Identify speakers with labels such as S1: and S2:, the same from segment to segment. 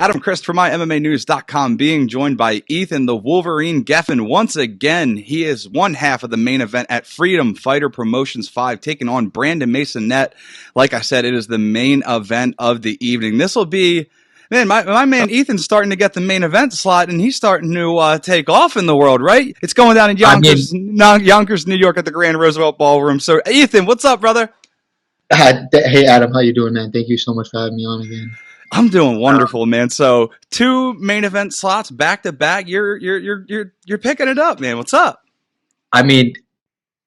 S1: Adam Christ from MyMMANews.com, being joined by Ethan the Wolverine Geffen. Once again, he is one half of the main event at Freedom Fighter Promotions 5, taking on Brandon Maisonet. Like I said, it is the main event of the evening. This will be, man, my man Ethan's starting to get the main event slot, and he's starting to take off in the world, right? It's going down in Yonkers, New York at the Grand Roosevelt Ballroom. So, Ethan, what's up, brother?
S2: Hey, Adam, how you doing, man? Thank you so much for having me on again.
S1: I'm doing wonderful, man. So 2 main event slots back to back. You're picking it up, man. What's up?
S2: I mean,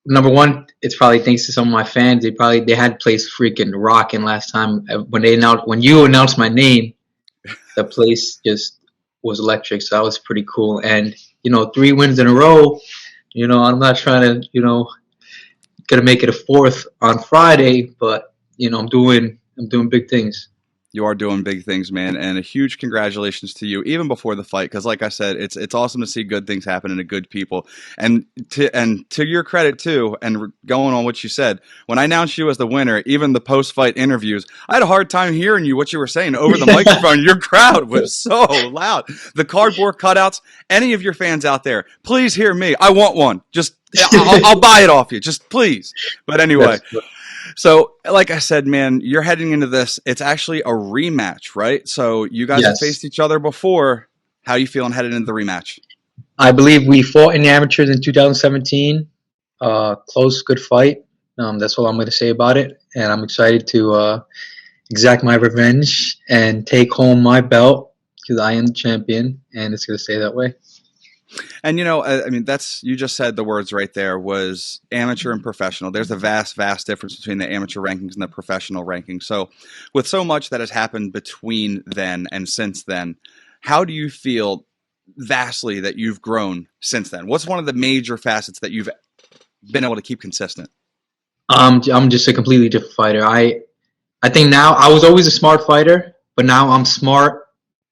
S2: number one, it's probably thanks to some of my fans. They had place freaking rocking last time when you announced my name. The place just was electric, so that was pretty cool. And 3 wins in a row. I'm not trying to gonna make it a 4th on Friday, but I'm doing big things.
S1: You are doing big things, man, and a huge congratulations to you, even before the fight, because like I said, it's awesome to see good things happen to good people. And to your credit too, and going on what you said, when I announced you as the winner, even the post-fight interviews, I had a hard time hearing you, what you were saying over the microphone. Your crowd was so loud. The cardboard cutouts. Any of your fans out there, please hear me. I want one. Just I'll buy it off you. Just please. But anyway. So, like I said, man, you're heading into this. It's actually a rematch, right? So you guys have faced each other before. How are you feeling headed into the rematch?
S2: I believe we fought in the amateurs in 2017. Close, good fight. That's all I'm going to say about it. And I'm excited to exact my revenge and take home my belt because I am the champion, and it's going to stay that way.
S1: And, I mean, you just said the words right there, was amateur and professional. There's a vast, vast difference between the amateur rankings and the professional rankings. So with so much that has happened between then and since then, how do you feel vastly that you've grown since then? What's one of the major facets that you've been able to keep consistent?
S2: I'm just a completely different fighter. I think now, I was always a smart fighter, but now I'm smart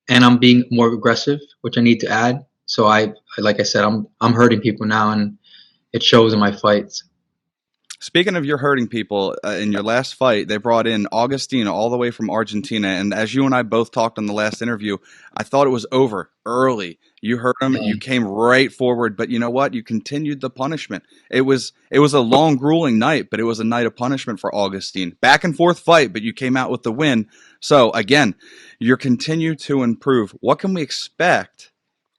S2: and I'm being more aggressive, which I need to add. So like I said, I'm hurting people now, and it shows in my fights.
S1: Speaking of your hurting people, in your last fight, they brought in Augustine all the way from Argentina. And as you and I both talked on the last interview, I thought it was over early. You hurt him, you came right forward, but you know what? You continued the punishment. It was a long, grueling night, but it was a night of punishment for Augustine. Back and forth fight, but you came out with the win. So again, you continue to improve. What can we expect?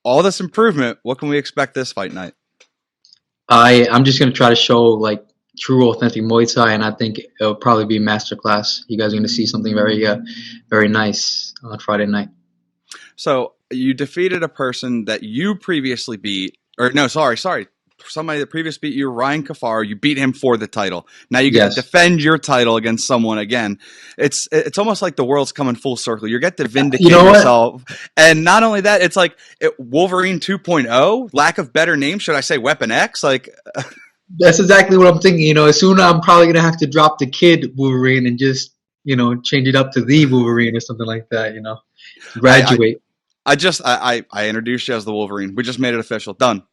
S1: All this improvement, what can we expect this fight night?
S2: I'm just going to try to show like true, authentic Muay Thai, and I think it'll probably be a masterclass. You guys are going to see something very, very nice on Friday night.
S1: So you defeated a person that you previously beat, or no, sorry. Somebody that previously beat you, Ryan Kafar. You beat him for the title. Now you get to defend your title against someone again. It's almost like the world's coming full circle. You get to vindicate yourself. And not only that, it's like Wolverine 2.0, lack of better name. Should I say Weapon X? Like
S2: that's exactly what I'm thinking. Soon I'm probably going to have to drop the kid Wolverine and just, change it up to the Wolverine or something like that, graduate.
S1: I introduced you as the Wolverine. We just made it official. Done.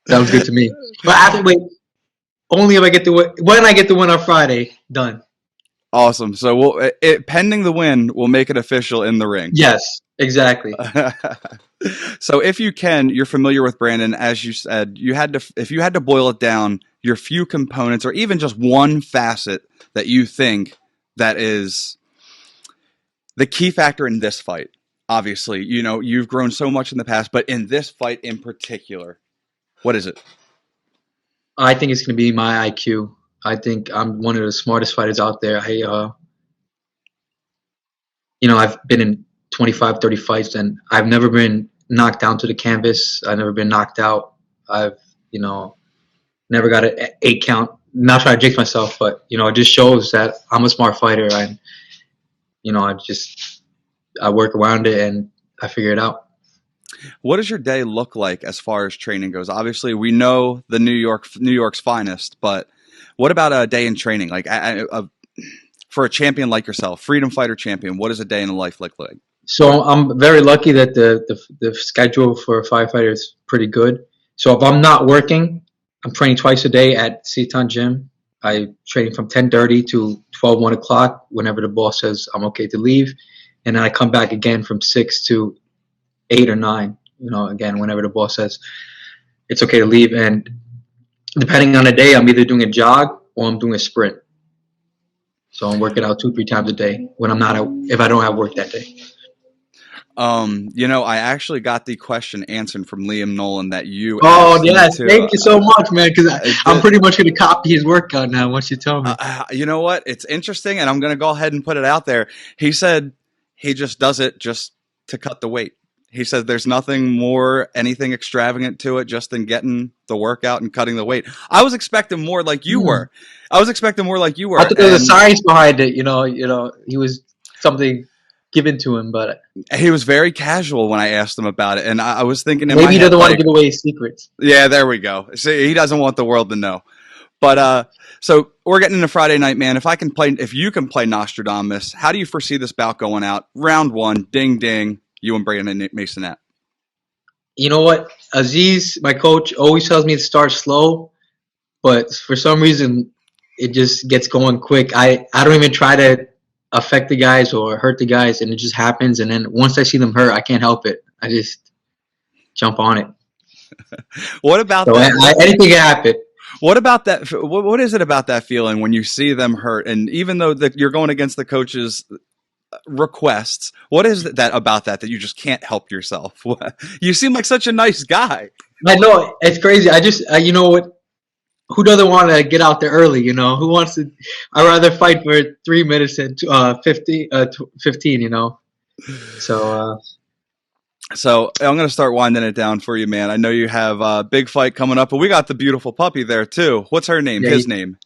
S2: Sounds good to me. But only if I get when I get the win on Friday. Done.
S1: Awesome. So pending the win, we'll make it official in the ring.
S2: Yes, exactly.
S1: So if you can, you're familiar with Brandon, as you said, if you had to boil it down, your few components or even just one facet that you think that is the key factor in this fight. Obviously, you've grown so much in the past, but in this fight in particular, what is it?
S2: I think it's going to be my IQ. I think I'm one of the smartest fighters out there. I've been in 25, 30 fights, and I've never been knocked down to the canvas. I've never been knocked out. I've, never got an 8 count. Not trying to jinx myself, but, it just shows that I'm a smart fighter. And, I work around it and I figure it out.
S1: What does your day look like as far as training goes? Obviously, we know the New York's finest, but what about a day in training? Like for a champion like yourself, freedom fighter champion, what does a day in the life look like?
S2: So I'm very lucky that the schedule for a firefighter is pretty good. So if I'm not working, I'm training twice a day at Seton Gym. I train from 10:30 to 12, 1 o'clock whenever the boss says I'm okay to leave. and then I come back again from 6 to 8 or 9. Again, whenever the boss says it's okay to leave. And depending on the day, I'm either doing a jog or I'm doing a sprint. So I'm working out 2-3 times a day when I'm not if I don't have work that day.
S1: I actually got the question answered from Liam Nolan that you
S2: Oh
S1: asked me
S2: yes,
S1: to.
S2: thank you so much, man. Because I'm pretty much going to copy his workout now. Once you tell me.
S1: You know what? It's interesting, and I'm going to go ahead and put it out there. He said he just does it just to cut the weight. He says there's anything extravagant to it, just than getting the workout and cutting the weight. I was expecting more like you were.
S2: I thought there was a science behind it. He was something given to him, but
S1: he was very casual when I asked him about it, and I was thinking in
S2: maybe
S1: my
S2: he
S1: head,
S2: doesn't want to give away his secrets.
S1: Yeah, there we go. See, he doesn't want the world to know. But so we're getting into Friday night, man. If you can play Nostradamus, how do you foresee this bout going out? Round 1, ding ding, you and Brandon Maisonet.
S2: You know what? Aziz, my coach, always tells me to start slow, but for some reason, it just gets going quick. I don't even try to affect the guys or hurt the guys, and it just happens. And then once I see them hurt, I can't help it. I just jump on it.
S1: What about that?
S2: Anything can happen.
S1: What about that? What is it about that feeling when you see them hurt? And even though you're going against the coach's requests, what is that about that you just can't help yourself? You seem like such a nice guy.
S2: I know, it's crazy. I just, you know what? Who doesn't want to get out there early? Who wants to? I'd rather fight for 3 minutes than 15.
S1: So I'm going to start winding it down for you, man. I know you have a big fight coming up, but we got the beautiful puppy there too. What's her name?
S2: Yeah,
S1: his name?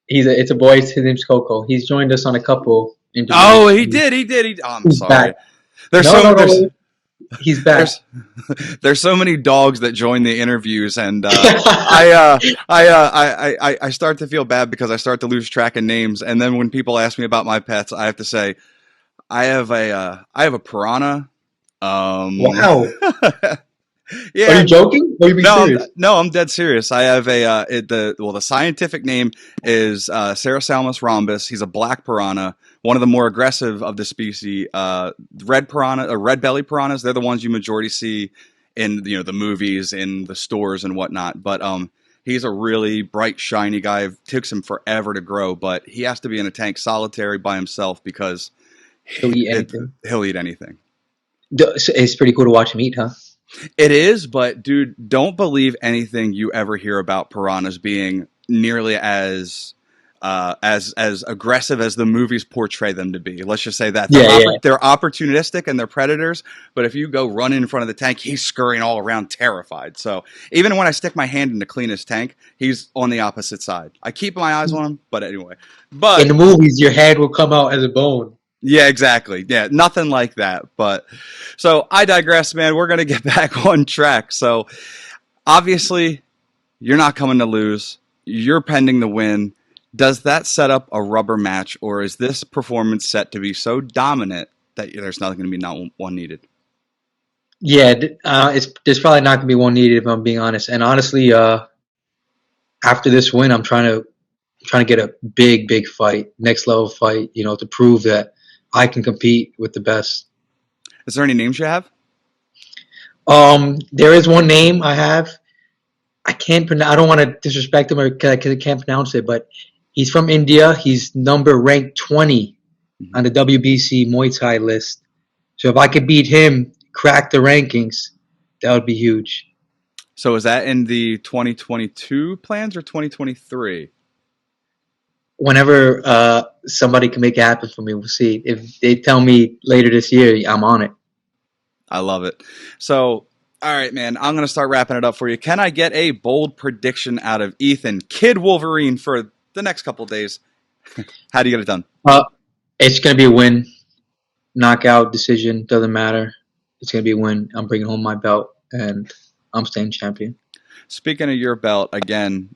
S2: It's a boy. His name's Coco. He's joined us on a couple interviews.
S1: Oh, he did. Oh, I'm sorry.
S2: Back. He's back.
S1: There's so many dogs that join the interviews, and I start to feel bad because I start to lose track of names. And then when people ask me about my pets, I have to say I have a piranha.
S2: Wow.
S1: Yeah.
S2: Are you joking? Or are you being serious?
S1: No, I'm dead serious. I have the scientific name is Cerassalmus rhombus. He's a black piranha, one of the more aggressive of the species. Red belly piranhas. They're the ones you majority see in the movies, in the stores and whatnot. But he's a really bright, shiny guy. It took him forever to grow, but he has to be in a tank solitary by himself because
S2: he'll eat anything.
S1: He'll eat anything.
S2: It's pretty cool to watch him eat, huh?
S1: It is, but dude, don't believe anything you ever hear about piranhas being nearly as aggressive as the movies portray them to be. Let's just say that they're opportunistic and they're predators. But if you go run in front of the tank, he's scurrying all around, terrified. So even when I stick my hand in to clean his tank, he's on the opposite side. I keep my eyes on him, but anyway. But
S2: in the movies, your hand will come out as a bone.
S1: Yeah, exactly. Yeah, nothing like that. But so I digress, man. We're going to get back on track. So obviously, you're not coming to lose. You're pending the win. Does that set up a rubber match, or is this performance set to be so dominant that there's nothing going to be not one needed?
S2: Yeah, there's probably not going to be one needed if I'm being honest. And honestly, after this win, I'm trying to get a big fight, next level fight, to prove that I can compete with the best.
S1: Is there any names you have?
S2: There is one name I have. I don't want to disrespect him because I can't pronounce it, but he's from India. He's ranked 20 on the WBC Muay Thai list. So if I could beat him, crack the rankings, that would be huge.
S1: So is that in the 2022 plans or 2023?
S2: Whenever somebody can make it happen for me, we'll see. If they tell me later this year, I'm on it.
S1: I love it. So, all right, man, I'm going to start wrapping it up for you. Can I get a bold prediction out of Ethan, Kid Wolverine, for the next couple of days? How do you get it done?
S2: It's going to be a win. Knockout, decision, doesn't matter. It's going to be a win. I'm bringing home my belt, and I'm staying champion.
S1: Speaking of your belt, again,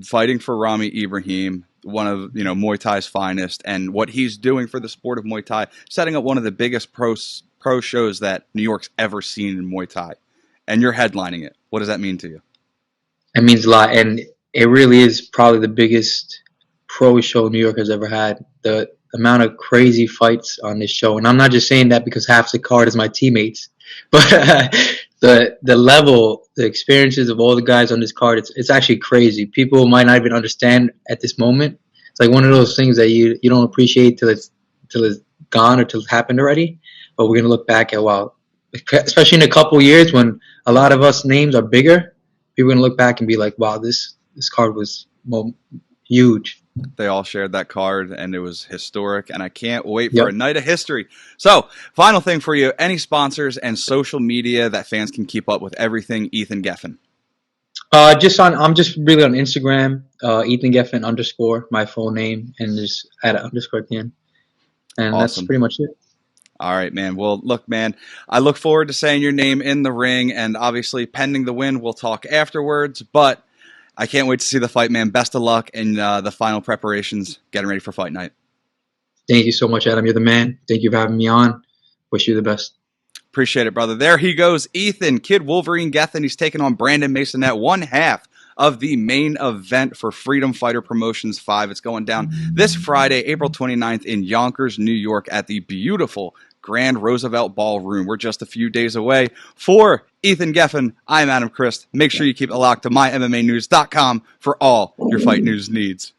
S1: fighting for Rami Ibrahim, one of Muay Thai's finest, and what he's doing for the sport of Muay Thai, setting up one of the biggest pro shows that New York's ever seen in Muay Thai, and you're headlining it. What does that mean to you?
S2: It means a lot, and it really is probably the biggest pro show New York has ever had. The amount of crazy fights on this show, and I'm not just saying that because half the card is my teammates, but the level, the experiences of all the guys on this card, it's actually crazy. People might not even understand at this moment. It's like one of those things that you don't appreciate till it's gone or till it's happened already. But we're gonna look back at, wow, especially in a couple years when a lot of us names are bigger. People are gonna look back and be like, wow, this card was, well, huge.
S1: They all shared that card, and it was historic, and I can't wait for
S2: Yep.
S1: a night of history. So, final thing for you, any sponsors and social media that fans can keep up with everything Ethan Geffen?
S2: I'm just really on Instagram, Ethan Geffen underscore, my full name, and just add an underscore at the end. And that's
S1: Awesome.
S2: pretty much it.
S1: All right, man. Well, look, man, I look forward to saying your name in the ring, and obviously, pending the win, we'll talk afterwards, but I can't wait to see the fight, man. Best of luck in the final preparations, getting ready for fight night.
S2: Thank you so much, Adam. You're the man. Thank you for having me on. Wish you the best.
S1: Appreciate it, brother. There he goes, Ethan, Kid Wolverine Geffen. He's taking on Brandon Maisonet, one half of the main event for Freedom Fighter Promotions 5. It's going down this Friday, April 29th in Yonkers, New York at the beautiful Grand Roosevelt Ballroom. We're just a few days away. For Ethan Geffen, I'm Adam Christ. Make sure you keep it locked to MyMMANews.com for all your fight news needs.